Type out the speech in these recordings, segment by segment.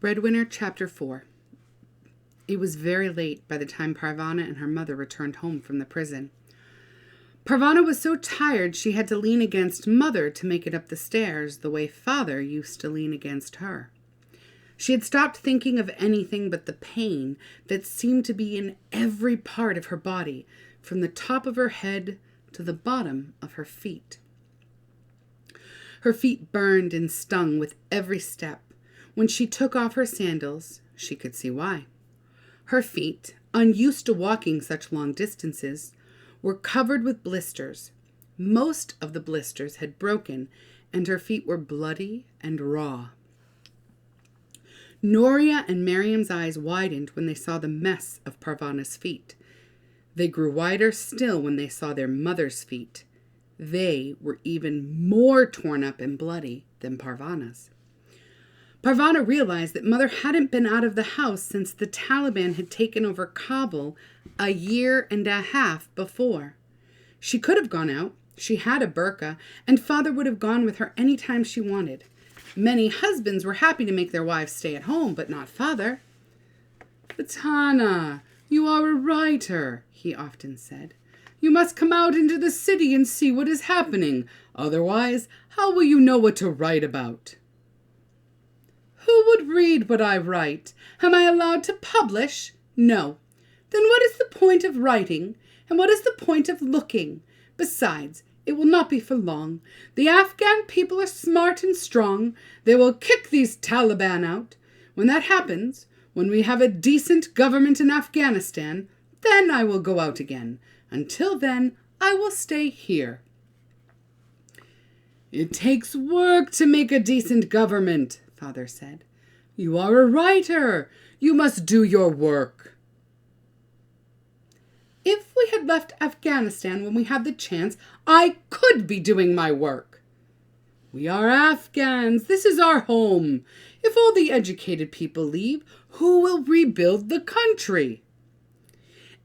Breadwinner Chapter 4. It was very late by the time Parvana and her mother returned home from the prison. Parvana was so tired she had to lean against Mother to make it up the stairs the way Father used to lean against her. She had stopped thinking of anything but the pain that seemed to be in every part of her body, from the top of her head to the bottom of her feet. Her feet burned and stung with every step. When she took off her sandals, she could see why. Her feet, unused to walking such long distances, were covered with blisters. Most of the blisters had broken, and her feet were bloody and raw. Noria and Miriam's eyes widened when they saw the mess of Parvana's feet. They grew wider still when they saw their mother's feet. They were even more torn up and bloody than Parvana's. Parvana realized that Mother hadn't been out of the house since the Taliban had taken over Kabul a year and a half before. She could have gone out. She had a burqa, and Father would have gone with her any time she wanted. Many husbands were happy to make their wives stay at home, but not Father. "Fatana, you are a writer," he often said. "You must come out into the city and see what is happening. Otherwise, how will you know what to write about?" "Who would read what I write? Am I allowed to publish? No. Then what is the point of writing? And what is the point of looking? Besides, it will not be for long. The Afghan people are smart and strong. They will kick these Taliban out. When that happens, when we have a decent government in Afghanistan, then I will go out again. Until then, I will stay here." "It takes work to make a decent government," Father said. "You are a writer. You must do your work." "If we had left Afghanistan when we had the chance, I could be doing my work." "We are Afghans. This is our home. If all the educated people leave, who will rebuild the country?"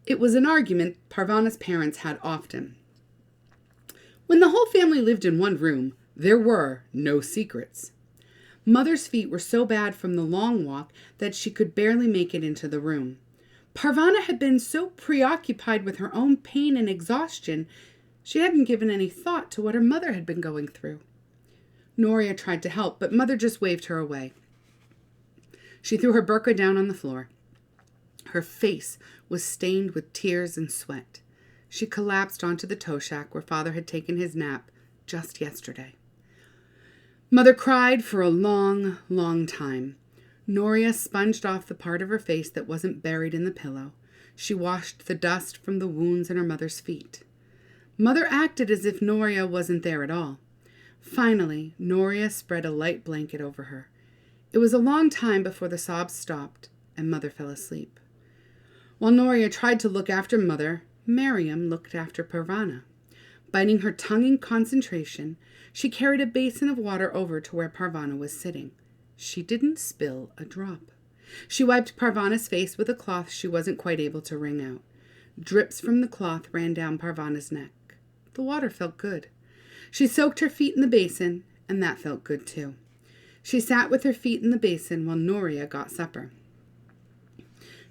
It was an argument Parvana's parents had often. When the whole family lived in one room, there were no secrets. Mother's feet were so bad from the long walk that she could barely make it into the room. Parvana had been so preoccupied with her own pain and exhaustion, she hadn't given any thought to what her mother had been going through. Noria tried to help, but Mother just waved her away. She threw her burqa down on the floor. Her face was stained with tears and sweat. She collapsed onto the tow shack where Father had taken his nap just yesterday. Mother cried for a long, long time. Noria sponged off the part of her face that wasn't buried in the pillow. She washed the dust from the wounds in her mother's feet. Mother acted as if Noria wasn't there at all. Finally, Noria spread a light blanket over her. It was a long time before the sobs stopped and Mother fell asleep. While Noria tried to look after Mother, Miriam looked after Parvana. Biting her tongue in concentration, she carried a basin of water over to where Parvana was sitting. She didn't spill a drop. She wiped Parvana's face with a cloth she wasn't quite able to wring out. Drips from the cloth ran down Parvana's neck. The water felt good. She soaked her feet in the basin, and that felt good too. She sat with her feet in the basin while Noria got supper.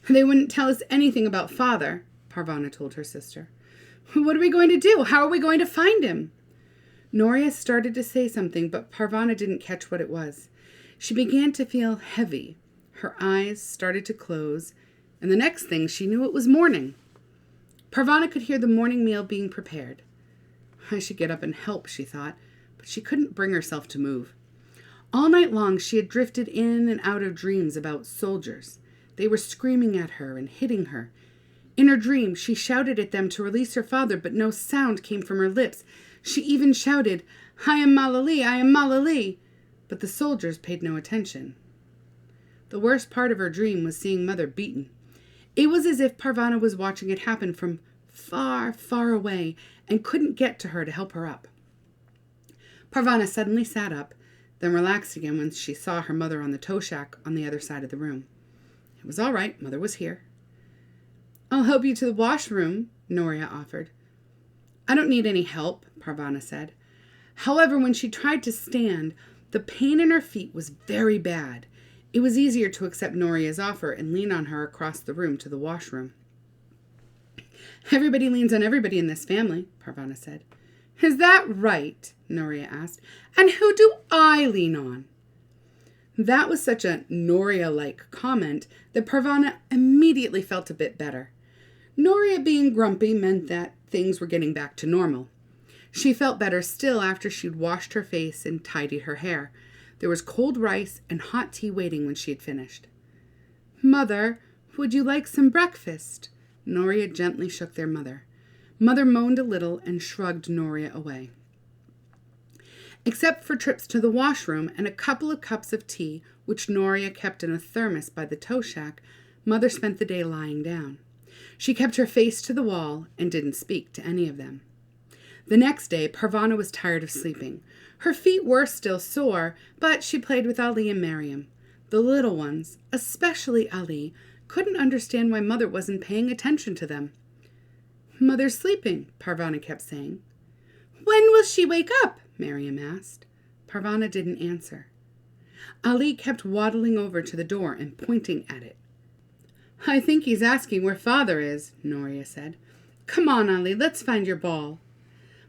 "They wouldn't tell us anything about Father," Parvana told her sister. "What are we going to do? How are we going to find him?" Noria started to say something, but Parvana didn't catch what it was. She began to feel heavy. Her eyes started to close, and the next thing she knew, it was morning. Parvana could hear the morning meal being prepared. I should get up and help, she thought, but she couldn't bring herself to move. All night long she had drifted in and out of dreams about soldiers. They were screaming at her and hitting her. In her dream, she shouted at them to release her father, but no sound came from her lips. She even shouted, "I am Malali, I am Malali," but the soldiers paid no attention. The worst part of her dream was seeing Mother beaten. It was as if Parvana was watching it happen from far, far away and couldn't get to her to help her up. Parvana suddenly sat up, then relaxed again when she saw her mother on the tow shack on the other side of the room. It was all right. Mother was here. "I'll help you to the washroom," Noria offered. "I don't need any help," Parvana said. However, when she tried to stand, the pain in her feet was very bad. It was easier to accept Noria's offer and lean on her across the room to the washroom. Everybody leans on everybody in this family, Parvana said. Is that right? Noria asked. And who do I lean on? That was such a Noria-like comment that Parvana immediately felt a bit better. Noria being grumpy meant that things were getting back to normal. She felt better still after she'd washed her face and tidied her hair. There was cold rice and hot tea waiting when she had finished. Mother, would you like some breakfast? Noria gently shook their mother. Mother moaned a little and shrugged Noria away. Except for trips to the washroom and a couple of cups of tea, which Noria kept in a thermos by the toe shack, Mother spent the day lying down. She kept her face to the wall and didn't speak to any of them. The next day, Parvana was tired of sleeping. Her feet were still sore, but she played with Ali and Miriam. The little ones, especially Ali, couldn't understand why Mother wasn't paying attention to them. Mother's sleeping, Parvana kept saying. When will she wake up? Miriam asked. Parvana didn't answer. Ali kept waddling over to the door and pointing at it. I think he's asking where Father is, Noria said. Come on, Ali, let's find your ball.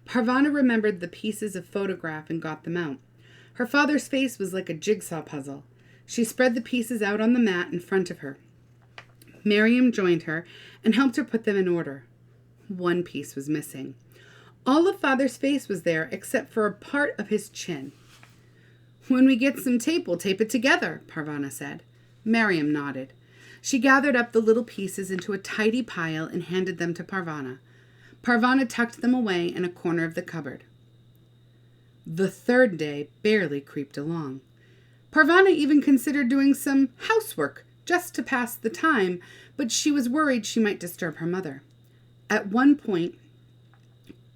Parvana remembered the pieces of photograph and got them out. Her father's face was like a jigsaw puzzle. She spread the pieces out on the mat in front of her. Miriam joined her and helped her put them in order. One piece was missing. All of Father's face was there except for a part of his chin. When we get some tape, we'll tape it together, Parvana said. Miriam nodded. She gathered up the little pieces into a tidy pile and handed them to Parvana. Parvana tucked them away in a corner of the cupboard. The third day barely creeped along. Parvana even considered doing some housework just to pass the time, but she was worried she might disturb her mother. At one point,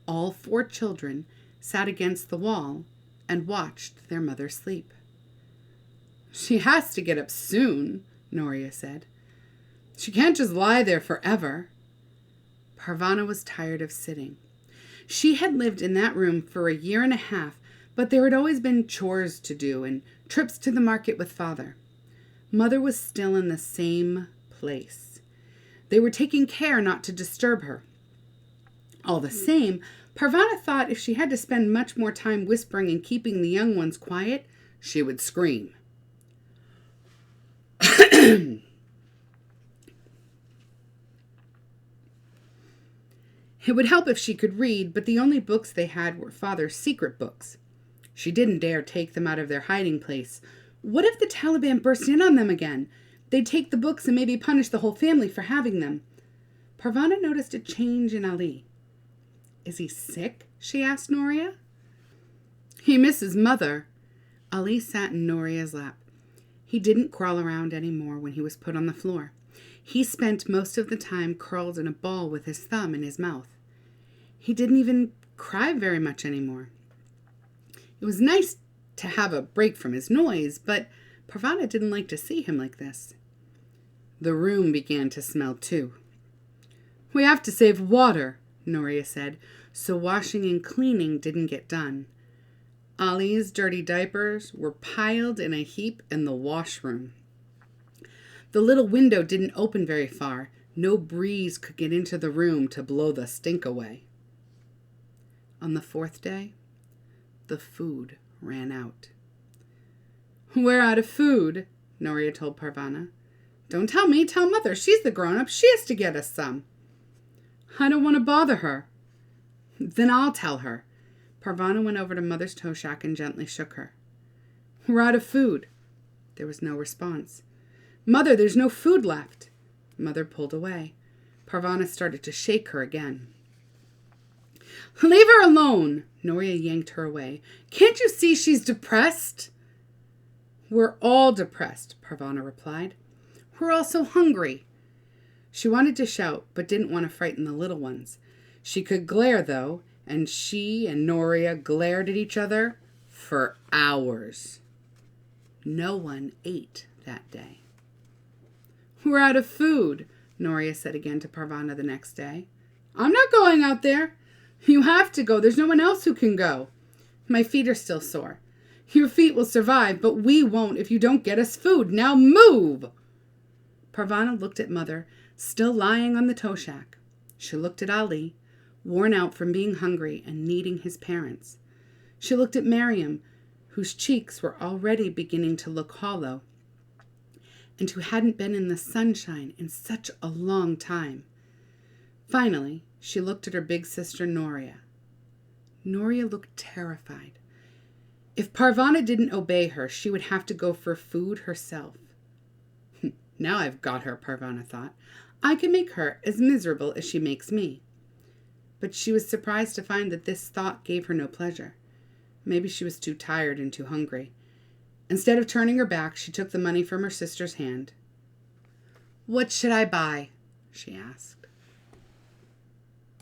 all 4 children sat against the wall and watched their mother sleep. She has to get up soon, Noria said. She can't just lie there forever. Parvana was tired of sitting. She had lived in that room for a year and a half, but there had always been chores to do and trips to the market with Father. Mother was still in the same place. They were taking care not to disturb her. All the same, Parvana thought if she had to spend much more time whispering and keeping the young ones quiet, she would scream. It would help if she could read, but the only books they had were Father's secret books. She didn't dare take them out of their hiding place. What if the Taliban burst in on them again? They'd take the books and maybe punish the whole family for having them. Parvana noticed a change in Ali. Is he sick? She asked Noria. He misses Mother. Ali sat in Noria's lap. He didn't crawl around anymore when he was put on the floor. He spent most of the time curled in a ball with his thumb in his mouth. He didn't even cry very much anymore. It was nice to have a break from his noise, but Parvana didn't like to see him like this. The room began to smell too. We have to save water, Noria said, so washing and cleaning didn't get done. Ali's dirty diapers were piled in a heap in the washroom. The little window didn't open very far. No breeze could get into the room to blow the stink away. On the 4th day, the food ran out. We're out of food, Noria told Parvana. Don't tell me, tell Mother. She's the grown-up. She has to get us some. I don't want to bother her. Then I'll tell her. Parvana went over to Mother's toe shack and gently shook her. We're out of food. There was no response. Mother, there's no food left. Mother pulled away. Parvana started to shake her again. Leave her alone. Noria yanked her away. Can't you see she's depressed? We're all depressed, Parvana replied. We're all so hungry. She wanted to shout, but didn't want to frighten the little ones. She could glare, though, and she and Noria glared at each other for hours. No one ate that day. We're out of food, Noria said again to Parvana the next day. I'm not going out there. You have to go. There's no one else who can go. My feet are still sore. Your feet will survive, but we won't if you don't get us food. Now move! Parvana looked at Mother, still lying on the tow shack. She looked at Ali, worn out from being hungry and needing his parents. She looked at Miriam, whose cheeks were already beginning to look hollow, and who hadn't been in the sunshine in such a long time. Finally, she looked at her big sister Noria. Noria looked terrified. If Parvana didn't obey her, she would have to go for food herself. Now I've got her, Parvana thought. I can make her as miserable as she makes me. But she was surprised to find that this thought gave her no pleasure. Maybe she was too tired and too hungry. Instead of turning her back, she took the money from her sister's hand. "What should I buy?" she asked.